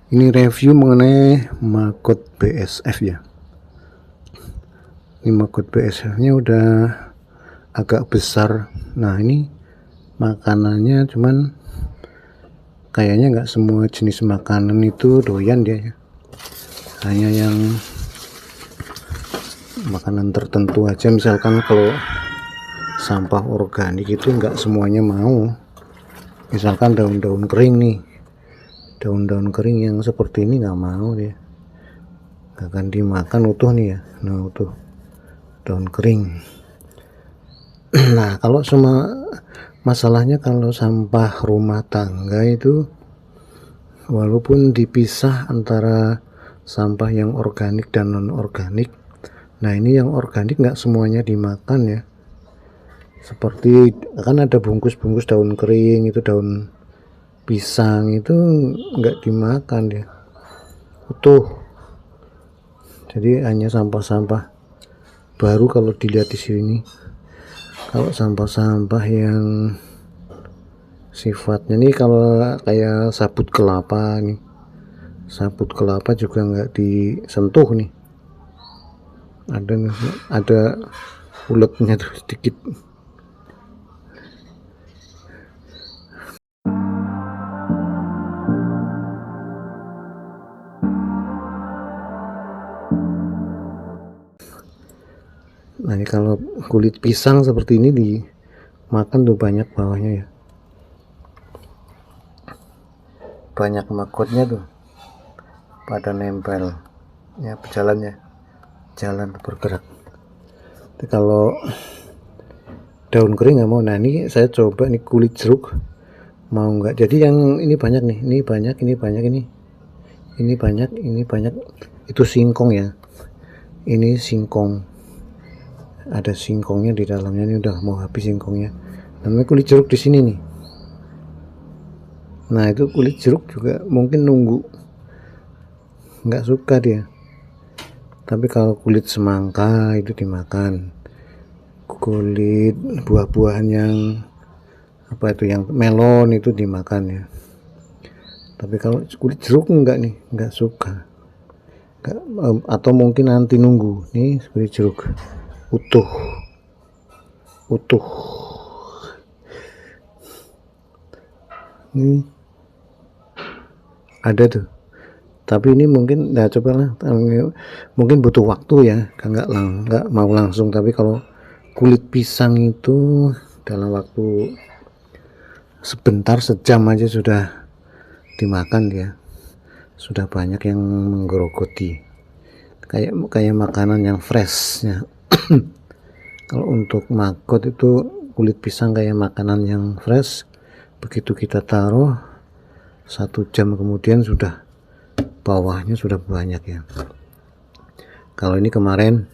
Ini review mengenai maggot BSF ya. Ini maggot BSF-nya udah agak besar. Nah, ini makanannya cuman kayaknya nggak semua jenis makanan itu doyan dia ya. Hanya yang makanan tertentu aja. Misalkan kalau sampah organik itu nggak semuanya mau. Misalkan daun-daun kering nih, daun-daun kering yang seperti ini nggak mau dia, nggak akan dimakan utuh nih ya. Nah, utuh daun kering. Nah, kalau masalahnya kalau sampah rumah tangga itu walaupun dipisah antara sampah yang organik dan non organik, nah ini yang organik nggak semuanya dimakan ya. Seperti kan ada bungkus-bungkus daun kering itu, daun pisang itu nggak dimakan dia utuh. Jadi hanya sampah-sampah baru kalau dilihat di sini. Kalau sampah-sampah yang sifatnya nih, kalau kayak sabut kelapa nih, sabut kelapa juga nggak disentuh nih. Ada uletnya tuh sedikit. Nah, ini kalau kulit pisang seperti ini dimakan tuh banyak bawahnya ya, banyak maggotnya tuh pada nempel ya, jalan bergerak. Tapi kalau daun kering nggak mau. Nah, ini saya coba nih kulit jeruk, mau nggak. Jadi yang ini banyak nih, ini banyak, ini banyak, ini banyak, ini banyak. Itu singkong ya, ini singkong, ada singkongnya di dalamnya. Ini udah mau habis singkongnya. Namanya kulit jeruk di sini nih. Nah, itu kulit jeruk juga mungkin nunggu, nggak suka dia. Tapi kalau kulit semangka itu dimakan, kulit buah-buahan yang apa itu, yang melon itu dimakan ya. Tapi kalau kulit jeruk enggak nih, enggak suka. Enggak, atau mungkin nanti nunggu nih kulit jeruk utuh ini ada tuh. Tapi ini mungkin, nah cobalah, mungkin butuh waktu ya, nggak mau langsung. Tapi kalau kulit pisang itu dalam waktu sebentar, sejam aja sudah dimakan dia, sudah banyak yang menggerogoti, kayak makanan yang fresh ya. Kalau untuk maggot itu kulit pisang kayak makanan yang fresh, begitu kita taruh 1 jam kemudian sudah bawahnya sudah banyak ya. Kalau ini kemarin,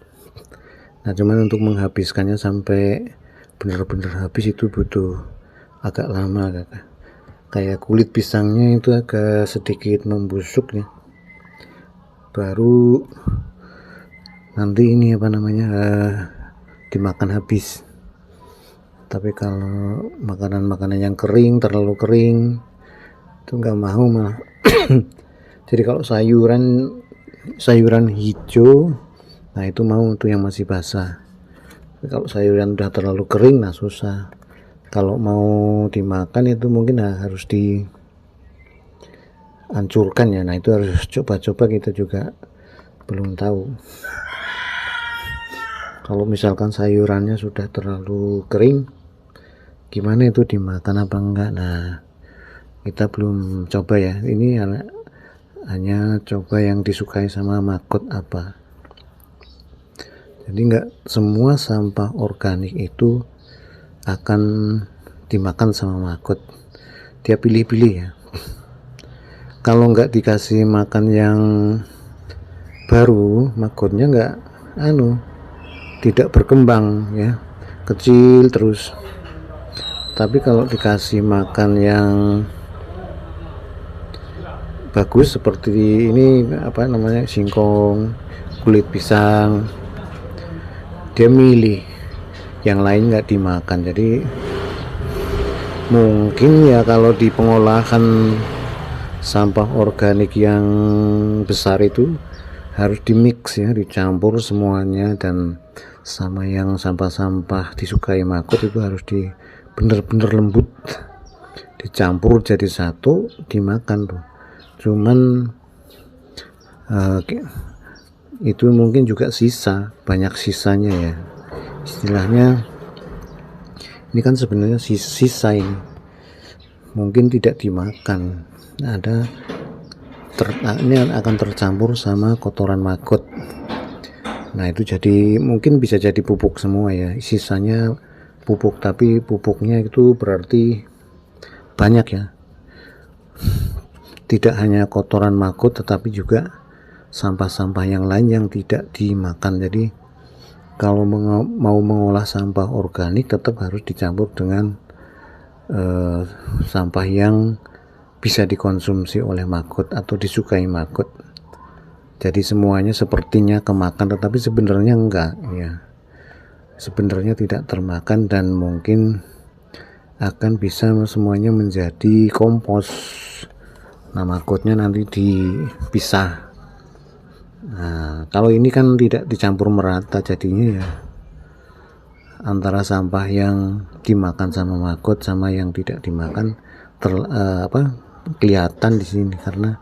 nah cuman untuk menghabiskannya sampai benar-benar habis itu butuh agak lama. Kayak kulit pisangnya itu agak sedikit membusuk ya, baru nanti ini apa namanya dimakan habis. Tapi kalau makanan-makanan yang kering, terlalu kering itu nggak mau malah. Jadi kalau sayuran hijau, nah itu mau tuh yang masih basah. Tapi kalau sayuran udah terlalu kering, nah susah. Kalau mau dimakan itu mungkin harus dihancurkan ya. Nah itu harus coba-coba, kita juga belum tahu. Kalau misalkan sayurannya sudah terlalu kering, gimana itu dimakan apa enggak? Nah, kita belum coba ya. Ini hanya coba yang disukai sama maggot apa. Jadi enggak semua sampah organik itu akan dimakan sama maggot. Dia pilih-pilih ya. Kalau enggak dikasih makan yang baru, maggotnya enggak tidak berkembang ya, kecil terus. Tapi kalau dikasih makan yang bagus seperti ini, apa namanya, singkong, kulit pisang, dia milih, yang lain nggak dimakan. Jadi mungkin ya kalau di pengolahan sampah organik yang besar itu harus dimix ya, dicampur semuanya, dan sama yang sampah-sampah disukai makut itu harus bener-bener lembut, dicampur jadi satu, dimakan tuh. Cuman itu mungkin juga sisa, banyak sisanya ya, istilahnya ini kan sebenarnya sisa ini mungkin tidak dimakan, ini akan tercampur sama kotoran maggot. Nah itu jadi mungkin bisa jadi pupuk semua ya, sisanya pupuk, tapi pupuknya itu berarti banyak ya, tidak hanya kotoran maggot tetapi juga sampah-sampah yang lain yang tidak dimakan. Jadi kalau mau mengolah sampah organik tetap harus dicampur dengan sampah yang bisa dikonsumsi oleh maggot atau disukai maggot. Jadi semuanya sepertinya kemakan, tetapi sebenarnya enggak ya, sebenarnya tidak termakan, dan mungkin akan bisa semuanya menjadi kompos. Nah maggotnya nanti dipisah. Nah kalau ini kan tidak dicampur merata, jadinya ya antara sampah yang dimakan sama maggot sama yang tidak dimakan kelihatan di sini, karena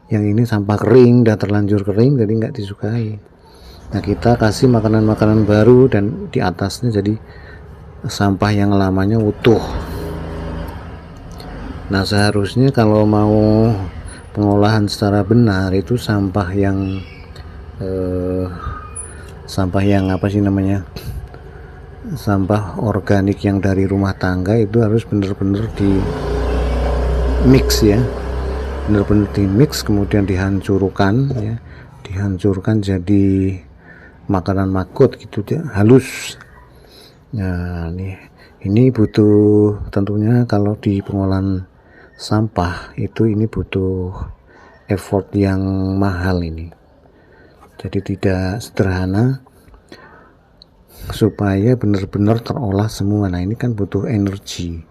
yang ini sampah kering, udah terlanjur kering, jadi nggak disukai. Nah kita kasih makanan-makanan baru dan di atasnya jadi sampah yang lamanya utuh. Nah seharusnya kalau mau pengolahan secara benar itu sampah yang apa sih namanya, sampah organik yang dari rumah tangga itu harus benar-benar di mix ya, benar-benar di mix, kemudian dihancurkan ya, dihancurkan jadi makanan maggot gitu ya, halus. Nah ini butuh, tentunya kalau di pengolahan sampah itu ini butuh effort yang mahal ini, jadi tidak sederhana supaya benar-benar terolah semua. Nah ini kan butuh energi.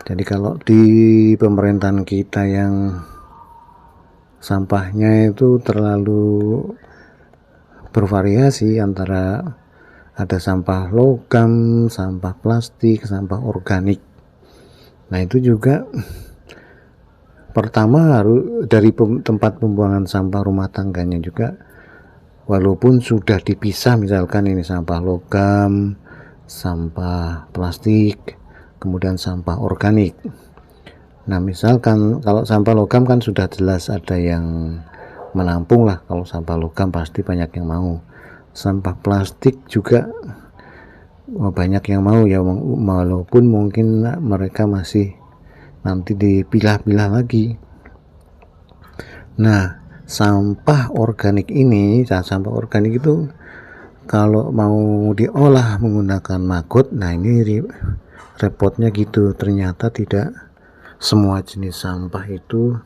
Jadi kalau di pemerintahan kita yang sampahnya itu terlalu bervariasi, antara ada sampah logam, sampah plastik, sampah organik. Nah itu juga pertama harus dari tempat pembuangan sampah rumah tangganya juga, walaupun sudah dipisah, misalkan ini sampah logam, sampah plastik, kemudian sampah organik. Nah misalkan kalau sampah logam kan sudah jelas ada yang menampung lah, kalau sampah logam pasti banyak yang mau. Sampah plastik juga banyak yang mau ya, walaupun mungkin mereka masih nanti dipilah-pilah lagi. Nah sampah organik ini, sampah organik itu kalau mau diolah menggunakan maggot, nah ini repotnya gitu, ternyata tidak semua jenis sampah itu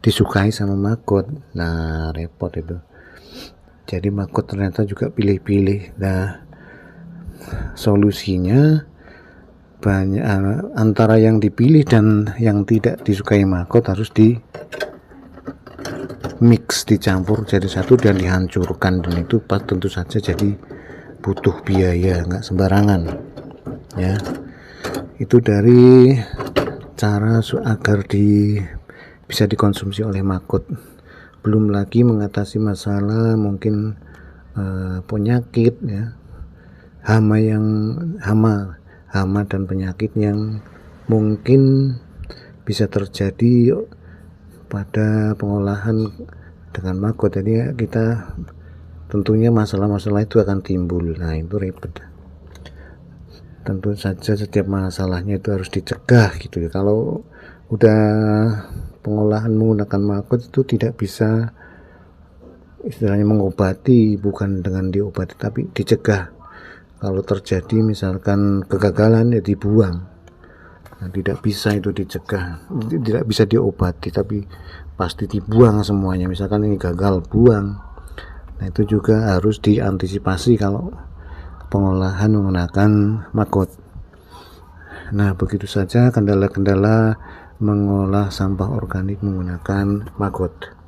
disukai sama maggot. Nah repot itu, jadi maggot ternyata juga pilih-pilih. Nah solusinya banyak, antara yang dipilih dan yang tidak disukai maggot harus di mix, dicampur jadi satu dan dihancurkan, dan itu tentu saja jadi butuh biaya, nggak sembarangan ya. Itu dari cara agar bisa dikonsumsi oleh maggot. Belum lagi mengatasi masalah mungkin penyakit ya, hama dan penyakit yang mungkin bisa terjadi pada pengolahan dengan maggot. Jadi kita tentunya masalah-masalah itu akan timbul. Nah itu repot. Tentu saja setiap masalahnya itu harus dicegah gitu ya. Kalau udah pengolahan menggunakan maggot itu tidak bisa istilahnya mengobati, bukan dengan diobati tapi dicegah. Kalau terjadi misalkan kegagalan ya dibuang. Nah, tidak bisa itu dicegah, tidak bisa diobati, tapi pasti dibuang semuanya. Misalkan ini gagal, buang. Nah itu juga harus diantisipasi kalau pengolahan menggunakan maggot. Nah, begitu saja kendala-kendala mengolah sampah organik menggunakan maggot.